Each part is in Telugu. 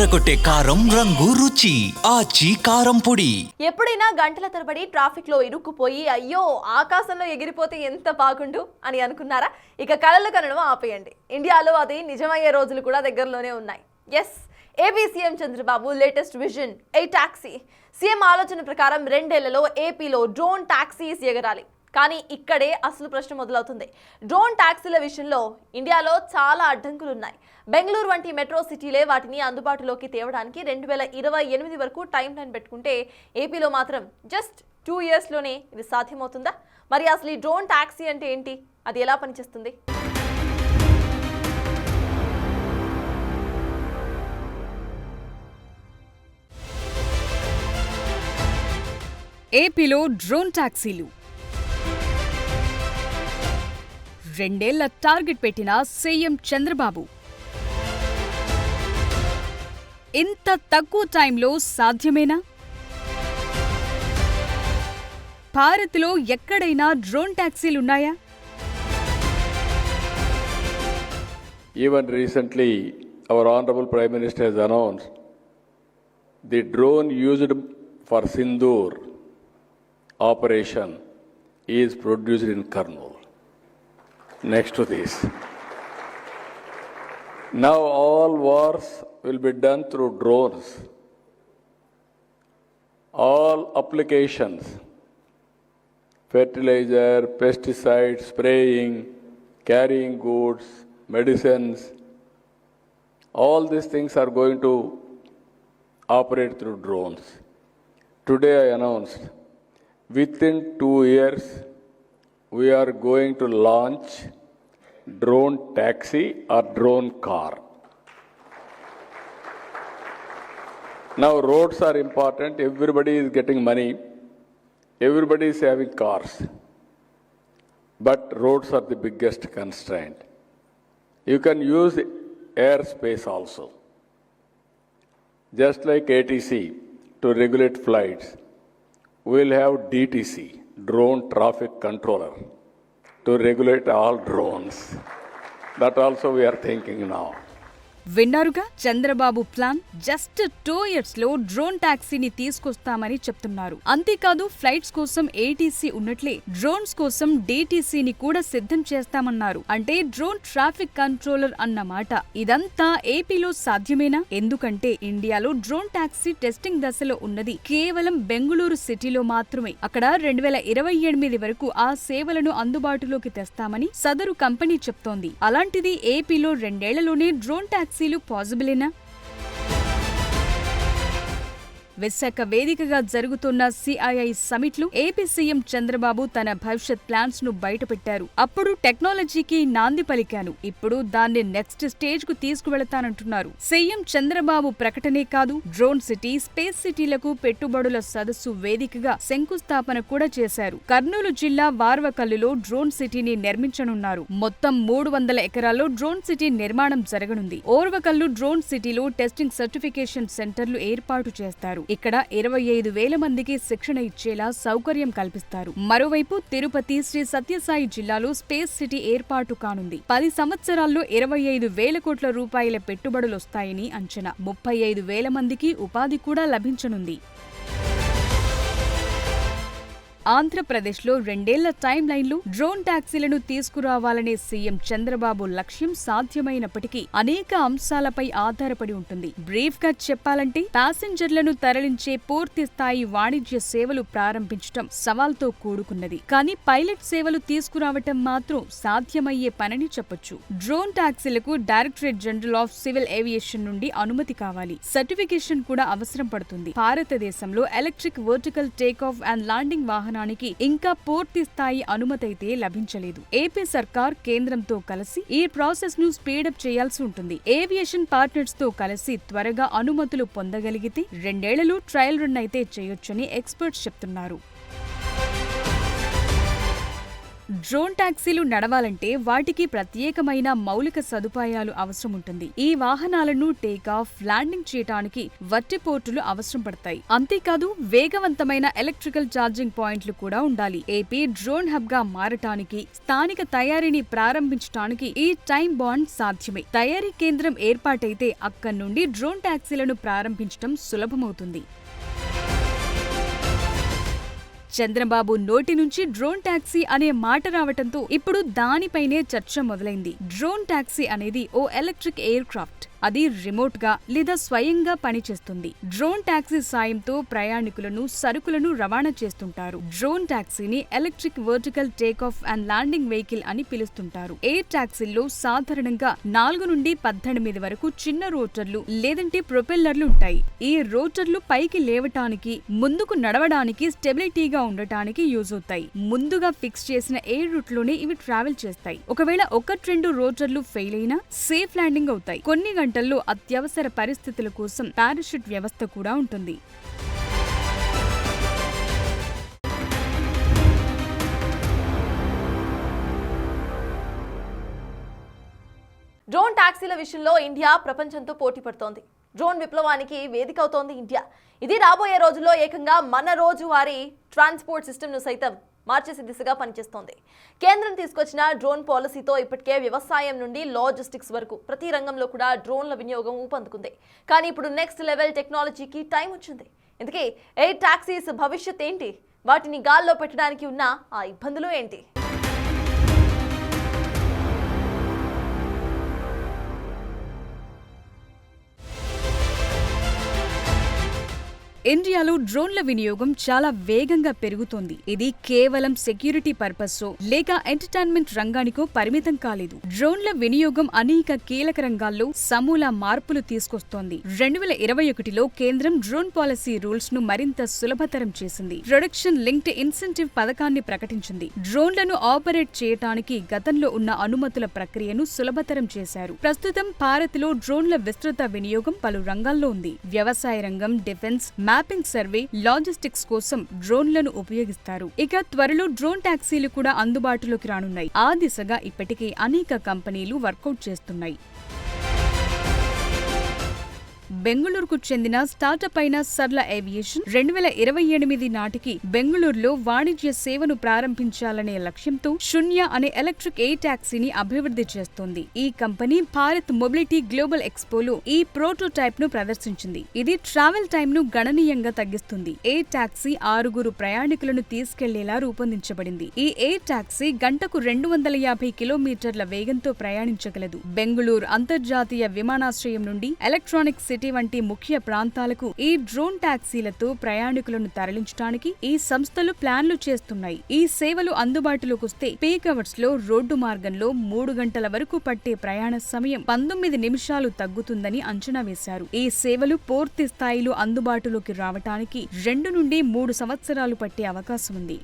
అదరకొట్టే కారం రంగు రుచి ఆచి కారం పొడి. ఎప్పుడైనా గంటల తరబడి ట్రాఫిక్ లో ఇరుక్కుపోయి అయ్యో ఆకాశంలో ఎగిరిపోతే ఎంత బాగుండు అని అనుకున్నారా? ఇక కలలు కనడం ఆపేయండి. ఇండియాలో అది నిజమయ్యే రోజులు కూడా దగ్గరలోనే ఉన్నాయి. Yes, AP CM Chandrababu latest vision a టాక్సీ. సీఎం ఆలోచన ప్రకారం 2 ఏళ్లలో ఏపీలో డ్రోన్ టాక్సీస్ ఎగరాలి. కానీ ఇక్కడే అసలు ప్రశ్న మొదలవుతుంది. డ్రోన్ టాక్సీల విషయంలో ఇండియాలో చాలా అడ్డంకులు ఉన్నాయి. బెంగళూరు వంటి మెట్రో సిటీలే వాటిని అందుబాటులోకి తేవడానికి 2028 వరకు టైం లైన్ పెట్టుకుంటే ఏపీలో మాత్రం జస్ట్ 2 ఇయర్స్లోనే ఇది సాధ్యమవుతుందా? మరి అసలు ఈ డ్రోన్ టాక్సీ అంటే ఏంటి, అది ఎలా పనిచేస్తుంది? ఏపీలో డ్రోన్ టాక్సీలు 2 ఏళ్ల టార్గెట్ పెట్టిన సీఎం చంద్రబాబు. ఇంత తక్కువ టైంలో సాధ్యమేనా? భారత్లో ఎక్కడైనా drone టాక్సీలున్నాయా? Even recently, our Honorable Prime Minister has announced the drone used for Sindoor operation is produced in Kurnool. Next to this. Now all wars will be done through drones. All applications, fertilizer, pesticides, spraying, carrying goods, medicines, all these things are going to operate through drones. Today I announced, within 2 years, we are going to launch drone taxi or drone car. Now roads are important, everybody is getting money, everybody is having cars. But roads are the biggest constraint. You can use airspace also. Just like ATC to regulate flights, we will have DTC, Drone Traffic Controller, to regulate all drones. That also we are thinking now. విన్నారుగా చంద్రబాబు ప్లాన్. జస్ట్ 2 ఇయర్స్ లో డ్రోన్ టాక్సీని తీసుకొస్తామని చెప్తున్నారు. అంతేకాదు ఫ్లైట్స్ కోసం ఏటీసీ ఉన్నట్లే డ్రోన్స్ కోసం డీటీసీని కూడా సిద్ధం చేస్తామన్నారు. అంటే డ్రోన్ ట్రాఫిక్ కంట్రోలర్ అన్నమాట. ఇదంతా ఏపీలో సాధ్యమేనా? ఎందుకంటే ఇండియాలో డ్రోన్ టాక్సీ టెస్టింగ్ దశలో ఉన్నది కేవలం బెంగళూరు సిటీలో మాత్రమే. అక్కడ 2028 వరకు ఆ సేవలను అందుబాటులోకి తెస్తామని సదరు కంపెనీ చెప్తోంది. అలాంటిది ఏపీలో 2 ఏళ్లలోనే డ్రోన్ టాక్సీలు పాజిబులేనా? విశాఖ వేదికగా జరుగుతున్న సిఐఐ సమిట్ లో ఏపీ సీఎం చంద్రబాబు తన భవిష్యత్ ప్లాన్స్ ను బయటపెట్టారు. అప్పుడు టెక్నాలజీకి నాంది పలికాను, ఇప్పుడు దాన్ని నెక్స్ట్ స్టేజ్ కు తీసుకువెళతానంటున్నారు. సీఎం చంద్రబాబు ప్రకటనే కాదు, డ్రోన్ సిటీ, స్పేస్ సిటీలకు పెట్టుబడుల సదస్సు వేదికగా శంకుస్థాపన కూడా చేశారు. కర్నూలు జిల్లా వార్వకల్లులో డ్రోన్ సిటీని నిర్మించనున్నారు. మొత్తం 300 ఎకరాల్లో డ్రోన్ సిటీ నిర్మాణం జరగనుంది. ఓర్వకల్లు డ్రోన్ సిటీలో టెస్టింగ్ సర్టిఫికేషన్ సెంటర్లు ఏర్పాటు చేస్తారు. ఇక్కడ 25,000 మందికి శిక్షణ ఇచ్చేలా సౌకర్యం కల్పిస్తారు. మరోవైపు తిరుపతి, శ్రీ సత్యసాయి జిల్లాలో స్పేస్ సిటీ ఏర్పాటు కానుంది. 10 సంవత్సరాల్లో 25,000 కోట్ల రూపాయల పెట్టుబడులొస్తాయని అంచనా. 35,000 మందికి ఉపాధి కూడా లభించనుంది. ఆంధ్రప్రదేశ్లో 2 ఏళ్ల టైం లైన్లో డ్రోన్ టాక్సీలను తీసుకురావాలనే సీఎం చంద్రబాబు లక్ష్యం సాధ్యమైనప్పటికీ అనేక అంశాలపై ఆధారపడి ఉంటుంది. బ్రీఫ్ గా చెప్పాలంటే ప్యాసింజర్లను తరలించే పూర్తి స్థాయి వాణిజ్య సేవలు ప్రారంభించడం సవాల్తో కూడుకున్నది. కానీ పైలట్ సేవలు తీసుకురావటం మాత్రం సాధ్యమయ్యే పనని చెప్పొచ్చు. డ్రోన్ టాక్సీలకు directorate general of civil aviation నుండి అనుమతి కావాలి. సర్టిఫికేషన్ కూడా అవసరం పడుతుంది. భారతదేశంలో electric vertical take off and landing వాహనానికి ఇంకా పూర్తి స్థాయి అనుమతైతే లభించలేదు. ఏపీ సర్కార్ కేంద్రంతో కలిసి ఈ ప్రాసెస్ ను స్పీడప్ చేయాల్సి ఉంటుంది. ఏవియేషన్ పార్ట్నర్స్ తో కలిసి త్వరగా అనుమతులు పొందగలిగితే 2 ఏళ్లలో ట్రయల్ రన్ అయితే చేయొచ్చని ఎక్స్పర్ట్స్ చెప్తున్నారు. డ్రోన్ టాక్సీలు నడవాలంటే వాటికి ప్రత్యేకమైన మౌలిక సదుపాయాలు అవసరం ఉంటుంది. ఈ వాహనాలను టేకాఫ్, ల్యాండింగ్ చేయడానికి వర్టిపోర్టులు అవసరం పడతాయి. అంతేకాదు వేగవంతమైన ఎలక్ట్రికల్ ఛార్జింగ్ పాయింట్లు కూడా ఉండాలి. ఏపీ డ్రోన్ హబ్ గా మారటానికి, స్థానిక తయారీని ప్రారంభించడానికి ఈ టైం బాండ్ సాధ్యమే. తయారీ కేంద్రం ఏర్పాటైతే అక్కడి నుండి డ్రోన్ టాక్సీలను ప్రారంభించడం సులభమవుతుంది. చంద్రబాబు నోటి నుంచి డ్రోన్ టాక్సీ అనే మాట రావటంతో ఇప్పుడు దానిపైనే చర్చ మొదలైంది. డ్రోన్ టాక్సీ అనేది ఓ ఎలక్ట్రిక్ ఎయిర్ క్రాఫ్ట్. అది రిమోట్ గా లేదా స్వయంగా పనిచేస్తుంది. డ్రోన్ టాక్సీ సాయంతో ప్రయాణికులను, సరుకులను రవాణా చేస్తుంటారు. డ్రోన్ టాక్సీని electric vertical take off and landing vehicle అని పిలుస్తుంటారు. ఎయిర్ టాక్సీల్లో సాధారణంగా 4 నుండి 18 వరకు చిన్న రోటర్లు లేదంటే ప్రొపెల్లర్లు ఉంటాయి. ఈ రోటర్లు పైకి లేవటానికి, ముందుకు నడవడానికి, స్టెబిలిటీగా ఉండటానికి యూజ్ అవుతాయి. ముందుగా ఫిక్స్ చేసిన ఎయిర్ రూట్ లోనే ఇవి ట్రావెల్ చేస్తాయి. ఒకవేళ 1-2 రోటర్లు ఫెయిల్ అయినా సేఫ్ ల్యాండింగ్ అవుతాయి. కొన్ని గంటల్లో అత్యవసర పరిస్థితుల కోసం పారాషూట్ వ్యవస్థ కూడా ఉంటుంది. డ్రోన్ టాక్సీల విషయంలో ఇండియా ప్రపంచంతో పోటీ పడుతోంది. డ్రోన్ విప్లవానికి వేదిక అవుతోంది ఇండియా. ఇది రాబోయే రోజుల్లో ఏకంగా మన రోజువారీ ట్రాన్స్పోర్ట్ సిస్టమ్ను సైతం మార్చేసే దిశగా పనిచేస్తోంది. కేంద్రం తీసుకొచ్చిన డ్రోన్ పాలసీతో ఇప్పటికే వ్యవసాయం నుండి లాజిస్టిక్స్ వరకు ప్రతి రంగంలో కూడా డ్రోన్ల వినియోగం ఊపందుకుంది. కానీ ఇప్పుడు నెక్స్ట్ లెవెల్ టెక్నాలజీకి టైం వచ్చింది. ఇందుకే ఎయిర్ టాక్సీస్ భవిష్యత్ ఏంటి? వాటిని గాల్లో పెట్టడానికి ఉన్న ఆ ఇబ్బందులు ఏంటి? ఇండియాలో డ్రోన్ల వినియోగం చాలా వేగంగా పెరుగుతోంది. ఇది కేవలం సెక్యూరిటీ పర్పస్సో లేక ఎంటర్టైన్మెంట్ రంగానికో పరిమితం కాలేదు. డ్రోన్ల వినియోగం అనేక కీలక రంగాల్లో సమూల మార్పులు తీసుకొస్తోంది. 2021లో కేంద్రం డ్రోన్ పాలసీ రూల్స్ ను మరింత సులభతరం చేసింది. ప్రొడక్షన్ లింక్డ్ ఇన్సెంటివ్ పథకాన్ని ప్రకటించింది. డ్రోన్లను ఆపరేట్ చేయటానికి గతంలో ఉన్న అనుమతుల ప్రక్రియను సులభతరం చేశారు. ప్రస్తుతం భారత్లో డ్రోన్ల విస్తృత వినియోగం పలు రంగాల్లో ఉంది. వ్యవసాయ రంగం, డిఫెన్స్, మ్యాపింగ్ సర్వే, లాజిస్టిక్స్ కోసం డ్రోన్లను ఉపయోగిస్తారు. ఇక త్వరలో డ్రోన్ టాక్సీలు కూడా అందుబాటులోకి రానున్నాయి. ఆ దిశగా ఇప్పటికే అనేక కంపెనీలు వర్కౌట్ చేస్తున్నాయి. బెంగళూరుకు చెందిన స్టార్టప్ అయిన సర్ల ఏవియేషన్ 2028 నాటికి బెంగళూరులో వాణిజ్య సేవను ప్రారంభించాలనే లక్ష్యంతో శూన్య అనే ఎలక్ట్రిక్ ఎయిర్ టాక్సీని అభివృద్ధి చేస్తోంది. ఈ కంపెనీ భారత్ మొబిలిటీ గ్లోబల్ ఎక్స్పోలో ఈ ప్రోటోటైప్ ను ప్రదర్శించింది. ఇది ట్రావెల్ టైమ్ ను గణనీయంగా తగ్గిస్తుంది. ఎయిర్ టాక్సీ 6 ప్రయాణికులను తీసుకెళ్లేలా రూపొందించబడింది. ఈ ఎయిర్ టాక్సీ గంటకు 250 కిలోమీటర్ల వేగంతో ప్రయాణించగలదు. బెంగళూరు అంతర్జాతీయ విమానాశ్రయం నుండి ఎలక్ట్రానిక్ సిటీ వంటి ముఖ్య ప్రాంతాలకు ఈ డ్రోన్ టాక్సీలతో ప్రయాణికులను తరలించడానికి ఈ సంస్థలు ప్లాన్లు చేస్తున్నాయి. ఈ సేవలు అందుబాటులోకి వస్తే పీక్ అవర్స్ లో రోడ్డు మార్గంలో 3 గంటల వరకు పట్టే ప్రయాణ సమయం 19 నిమిషాలు తగ్గుతుందని అంచనా వేశారు. ఈ సేవలు పూర్తి స్థాయిలో అందుబాటులోకి రావటానికి 2 నుండి 3 సంవత్సరాలు పట్టే అవకాశం ఉంది.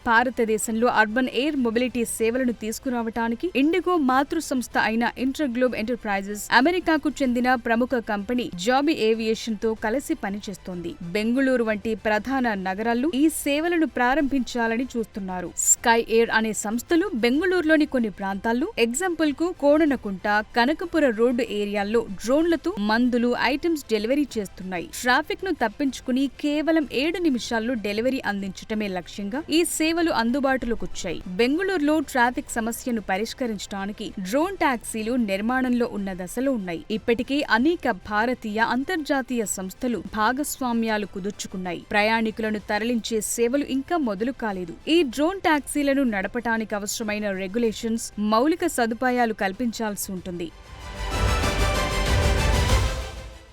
భారతదేశంలో అర్బన్ ఎయిర్ మొబిలిటీ సేవలను తీసుకురావటానికి ఇండిగో మాతృ సంస్థ అయిన ఇంటర్గ్లోబ్ ఎంటర్ప్రైజెస్, అమెరికాకు చెందిన ప్రముఖ కంపెనీ జాబీ ఏవియేషన్ తో కలిసి పనిచేస్తోంది. బెంగళూరు వంటి ప్రధాన నగరాల్లో ఈ సేవలను ప్రారంభించాలని చూస్తున్నారు. స్కై ఎయిర్ అనే సంస్థలు బెంగళూరులోని కొన్ని ప్రాంతాల్లో, ఎగ్జాంపుల్ కు కోడనకుంట, కనకపుర రోడ్డు ఏరియాల్లో డ్రోన్లతో మందులు, ఐటమ్స్ డెలివరీ చేస్తున్నాయి. ట్రాఫిక్ ను తప్పించుకుని కేవలం 7 నిమిషాల్లో డెలివరీ అందించటమే లక్ష్యంగా ఈ సేవలు అందుబాటులోకి వచ్చాయి. బెంగళూరులో ట్రాఫిక్ సమస్యను పరిష్కరించడానికి డ్రోన్ టాక్సీలు నిర్మాణంలో ఉన్న దశలో ఉన్నాయి. ఇప్పటికే అనేక భారతీయ, అంతర్జాతీయ సంస్థలు భాగస్వామ్యాలు కుదుర్చుకున్నాయి. ప్రయాణికులను తరలించే సేవలు ఇంకా మొదలు కాలేదు. ఈ డ్రోన్ టాక్సీలను నడపటానికి అవసరమైన రెగ్యులేషన్స్, మౌలిక సదుపాయాలు కల్పించాల్సి ఉంటుంది.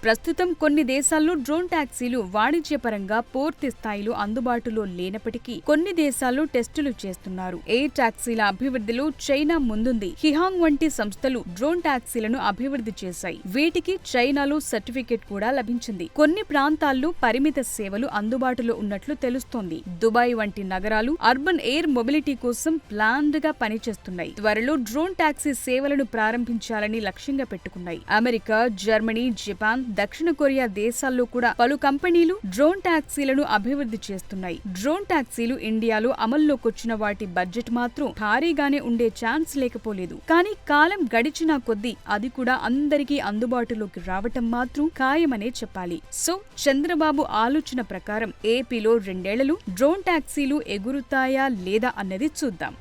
ప్రస్తుతం కొన్ని దేశాల్లో డ్రోన్ టాక్సీలు వాణిజ్యపరంగా పూర్తి స్థాయిలో అందుబాటులో లేనప్పటికీ కొన్ని దేశాల్లో టెస్టులు చేస్తున్నారు. ఎయిర్ టాక్సీల అభివృద్ధిలో చైనా ముందుంది. హిహాంగ్ వంటి సంస్థలు డ్రోన్ టాక్సీలను అభివృద్ధి చేశాయి. వీటికి చైనాలో సర్టిఫికెట్ కూడా లభించింది. కొన్ని ప్రాంతాల్లో పరిమిత సేవలు అందుబాటులో ఉన్నట్లు తెలుస్తోంది. దుబాయ్ వంటి నగరాలు అర్బన్ ఎయిర్ మొబిలిటీ కోసం ప్లాన్డ్ గా పనిచేస్తున్నాయి. త్వరలో డ్రోన్ టాక్సీ సేవలను ప్రారంభించాలని లక్ష్యంగా పెట్టుకున్నాయి. అమెరికా, జర్మనీ, జపాన్, దక్షిణ కొరియా దేశాల్లో కూడా పలు కంపెనీలు డ్రోన్ టాక్సీలను అభివృద్ధి చేస్తున్నాయి. డ్రోన్ టాక్సీలు ఇండియాలో అమల్లోకొచ్చిన వాటి బడ్జెట్ మాత్రం భారీగానే ఉండే ఛాన్స్ లేకపోలేదు. కానీ కాలం గడిచినా కొద్దీ అది కూడా అందరికీ అందుబాటులోకి రావటం మాత్రం ఖాయమనే చెప్పాలి. సో చంద్రబాబు ఆలోచన ప్రకారం ఏపీలో 2 ఏళ్లలో డ్రోన్ టాక్సీలు ఎగురుతాయా లేదా అన్నది చూద్దాం.